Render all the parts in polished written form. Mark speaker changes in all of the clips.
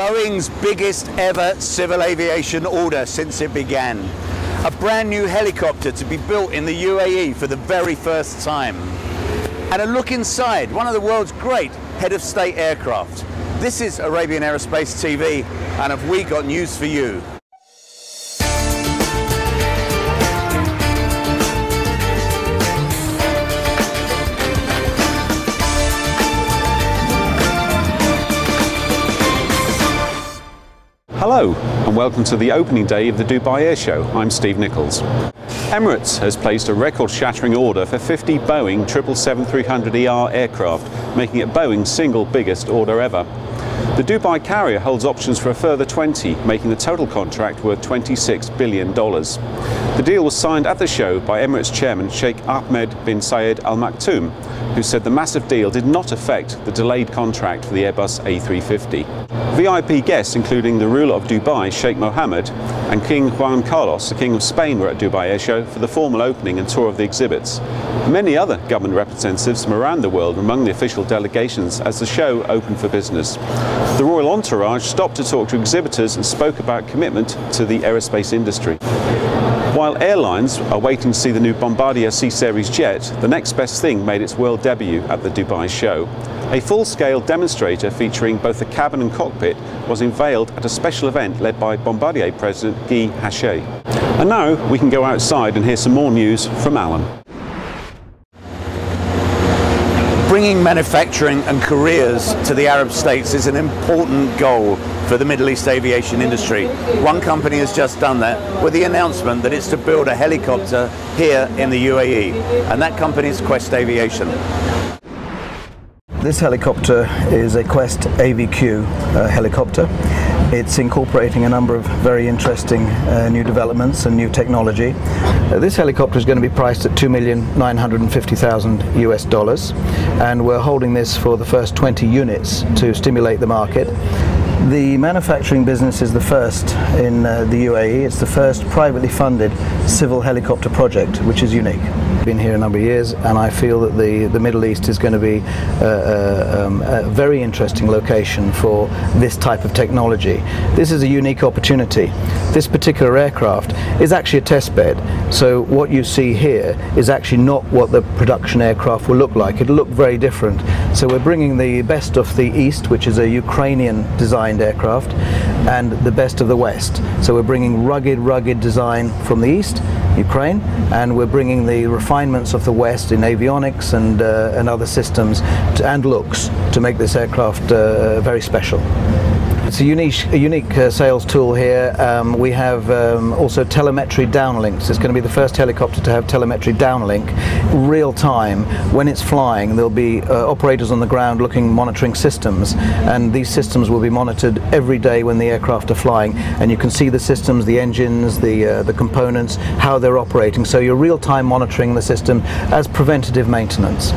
Speaker 1: Boeing's biggest ever civil aviation order since it began. A brand new helicopter to be built in the UAE for the very first time. And a look inside one of the world's great head of state aircraft. This is Arabian Aerospace TV, and have we got news for you?
Speaker 2: Hello and welcome to the opening day of the Dubai Airshow. I'm Steve Nichols. Emirates has placed a record-shattering order for 50 Boeing 777-300ER aircraft, making it Boeing's single biggest order ever. The Dubai carrier holds options for a further 20, making the total contract worth $26 billion. The deal was signed at the show by Emirates chairman Sheikh Ahmed bin Zayed Al Maktoum, who said the massive deal did not affect the delayed contract for the Airbus A350. VIP guests, including the ruler of Dubai, Sheikh Mohammed, and King Juan Carlos, the King of Spain, were at Dubai Airshow for the formal opening and tour of the exhibits. Many other government representatives from around the world were among the official delegations as the show opened for business. The royal entourage stopped to talk to exhibitors and spoke about commitment to the aerospace industry. While airlines are waiting to see the new Bombardier C-Series jet, the next best thing made its world debut at the Dubai show. A full-scale demonstrator featuring both the cabin and cockpit was unveiled at a special event led by Bombardier President Guy Hachey. And now we can go outside and hear some more news from Alan.
Speaker 1: Bringing manufacturing and careers to the Arab states is an important goal for the Middle East aviation industry. One company has just done that with the announcement that it's to build a helicopter here in the UAE, and that company is Quest Aviation.
Speaker 3: This helicopter is a Quest AVQ helicopter. It's incorporating a number of very interesting new developments and new technology. This helicopter is going to be priced at $2,950,000 US, and we're holding this for the first 20 units to stimulate the market. The manufacturing business is the first in the UAE. It's the first privately funded civil helicopter project, which is unique. I've been here a number of years, and I feel that the Middle East is going to be a very interesting location for this type of technology. This is a unique opportunity. This particular aircraft is actually a test bed, so what you see here is actually not what the production aircraft will look like. It'll look very different. So we're bringing the best of the East, which is a Ukrainian designed aircraft, and the best of the West. So we're bringing rugged design from the East, Ukraine, and we're bringing the refinements of the West in avionics and other systems and looks to make this aircraft very special. It's a unique sales tool here. We have also telemetry downlinks. It's going to be the first helicopter to have telemetry downlink, real time. When it's flying, there'll be operators on the ground monitoring systems, and these systems will be monitored every day when the aircraft are flying, and you can see the systems, the engines, the components, how they're operating. So you're real-time monitoring the system as preventative maintenance.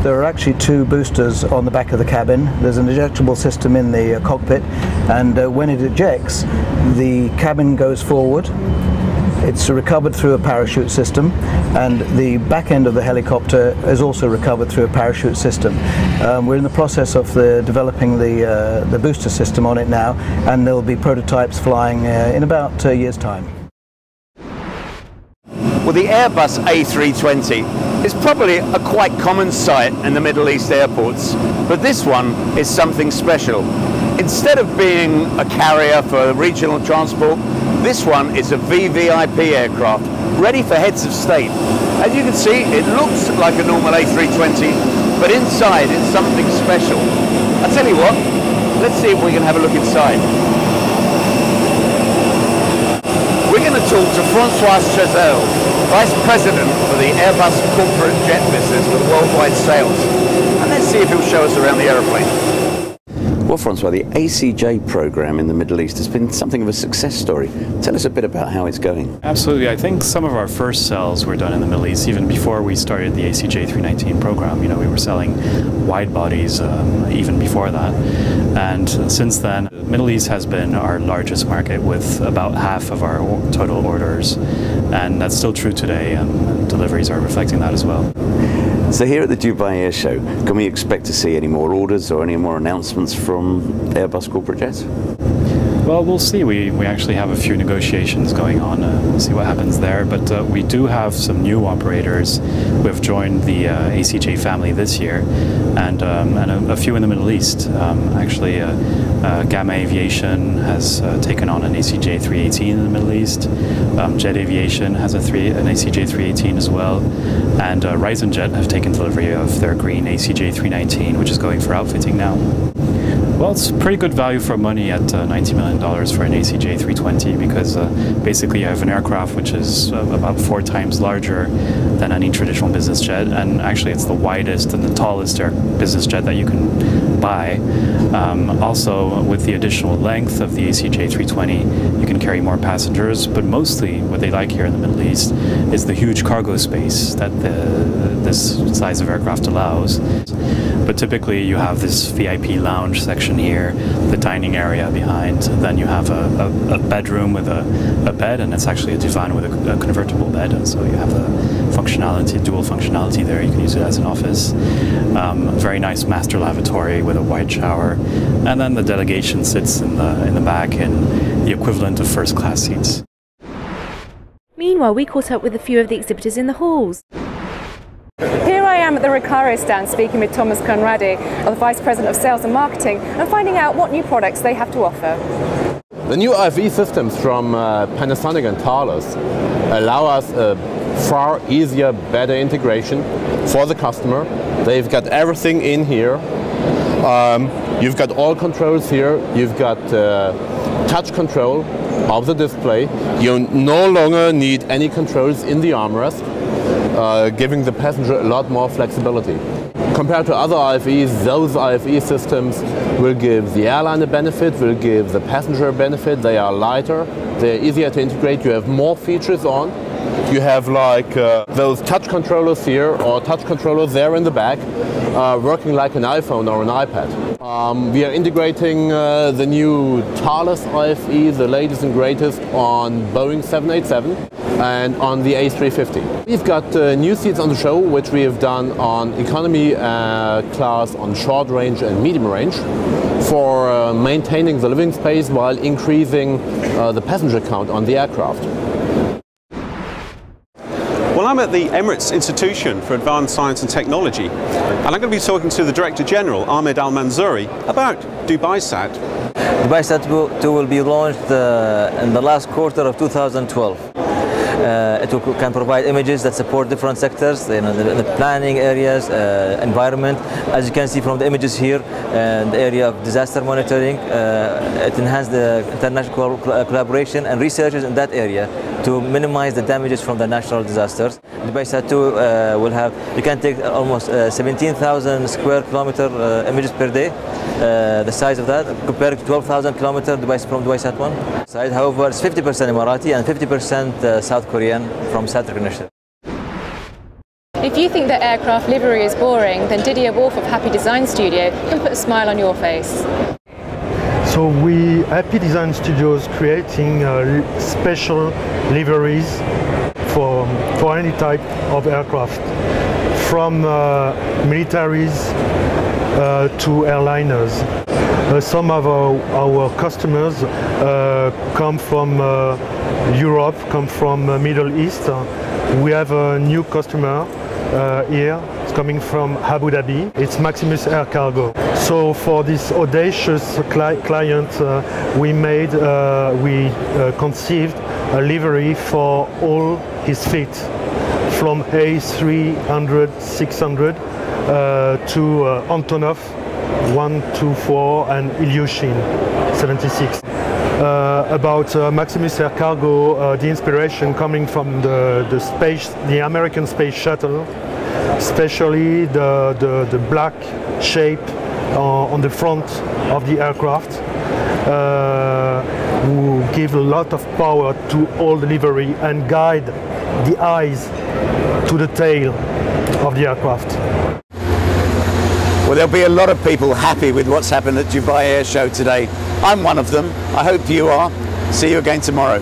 Speaker 3: There are actually two boosters on the back of the cabin. There's an ejectable system in the cockpit, and when it ejects, the cabin goes forward. It's recovered through a parachute system, and the back end of the helicopter is also recovered through a parachute system. We're in the process of developing the booster system on it now, and there'll be prototypes flying in about a year's time.
Speaker 1: Well, the Airbus A320 is probably a quite common sight in the Middle East airports, but this one is something special. Instead of being a carrier for regional transport, this one is a VVIP aircraft ready for heads of state. As you can see, it looks like a normal A320, but inside it's something special. I'll tell you what, let's see if we can have a look inside. We're going to talk to Francois Chazelle, Vice President for the Airbus corporate jet business with worldwide sales. And let's see if he'll show us around the aeroplane. Well, Francois, the ACJ program in the Middle East has been something of a success story. Tell us a bit about how it's going.
Speaker 4: Absolutely. I think some of our first sales were done in the Middle East even before we started the ACJ 319 program. You know, we were selling wide bodies even before that. And since then, the Middle East has been our largest market with about half of our total orders. And that's still true today, and deliveries are reflecting that as well.
Speaker 1: So here at the Dubai Airshow, can we expect to see any more orders or any more announcements from Airbus corporate jets?
Speaker 4: Well, we'll see. We actually have a few negotiations going on. We'll see what happens there. But we do have some new operators who have joined the ACJ family this year, and a few in the Middle East. Actually, Gamma Aviation has taken on an ACJ 318 in the Middle East. Jet Aviation has an ACJ 318 as well. And Ryzen Jet have taken delivery of their green ACJ 319, which is going for outfitting now. Well, it's pretty good value for money at $90 million for an ACJ 320 because basically you have an aircraft which is about 4 times larger than any traditional business jet, and actually it's the widest and the tallest business jet that you can buy. Also, with the additional length of the ACJ 320, you can carry more passengers, but mostly what they like here in the Middle East is the huge cargo space that this size of aircraft allows. But typically you have this VIP lounge section here, the dining area behind, then you have a bedroom with a bed, and it's actually a divan with a convertible bed, and so you have a functionality, dual functionality there. You can use it as an office. Very nice master lavatory with a wide shower, and then the delegation sits in the back in the equivalent of first class seats.
Speaker 5: Meanwhile, we caught up with a few of the exhibitors in the halls.
Speaker 6: Here I am at the Recaro stand speaking with Thomas Conradi, the Vice President of Sales and Marketing, and finding out what new products they have to offer.
Speaker 7: The new IFE systems from Panasonic and Thales allow us a far easier, better integration for the customer. They've got everything in here. You've got all controls here. You've got touch control of the display. You no longer need any controls in the armrest, giving the passenger a lot more flexibility. Compared to other IFEs, those IFE systems will give the airline a benefit, will give the passenger a benefit. They are lighter, they're easier to integrate, you have more features on. You have like those touch controllers here or touch controllers there in the back, working like an iPhone or an iPad. We are integrating the new Thales IFE, the latest and greatest, on Boeing 787 and on the A350. We've got new seats on the show, which we have done on economy class, on short range and medium range, for maintaining the living space while increasing the passenger count on the aircraft.
Speaker 2: Well, I'm at the Emirates Institution for Advanced Science and Technology, and I'm going to be talking to the Director General, Ahmed Al Manzouri, about Dubai Sat.
Speaker 8: Dubai Sat 2 will be launched in the last quarter of 2012. It can provide images that support different sectors, the planning areas, environment. As you can see from the images here, the area of disaster monitoring, it enhances the international collaboration and researchers in that area to minimize the damages from the natural disasters. Dubai Sat 2 will have, you can take almost 17,000 square kilometer images per day, the size of that, compared to 12,000 kilometers from Dubai Sat 1. However, it's 50% Emirati and 50% South Korean from Sat Initiative.
Speaker 6: If you think that aircraft livery is boring, then Didier Wolf of Happy Design Studio can put a smile on your face.
Speaker 9: So we, Happy Design Studios, creating special liveries for any type of aircraft, from militaries to airliners. Some of our customers come from Europe, come from Middle East. We have a new customer here. It's coming from Abu Dhabi. It's Maximus Air Cargo. So for this audacious client, we conceived a livery for all his fleet, from A300, 600 to Antonov 124 and Ilyushin 76. About Maximus Air Cargo, the inspiration coming from the American space shuttle, especially the black shape on the front of the aircraft, who give a lot of power to all the livery and guide the eyes to the tail of the aircraft.
Speaker 1: Well, there'll be a lot of people happy with what's happened at Dubai Airshow today. I'm one of them. I hope you are. See you again tomorrow.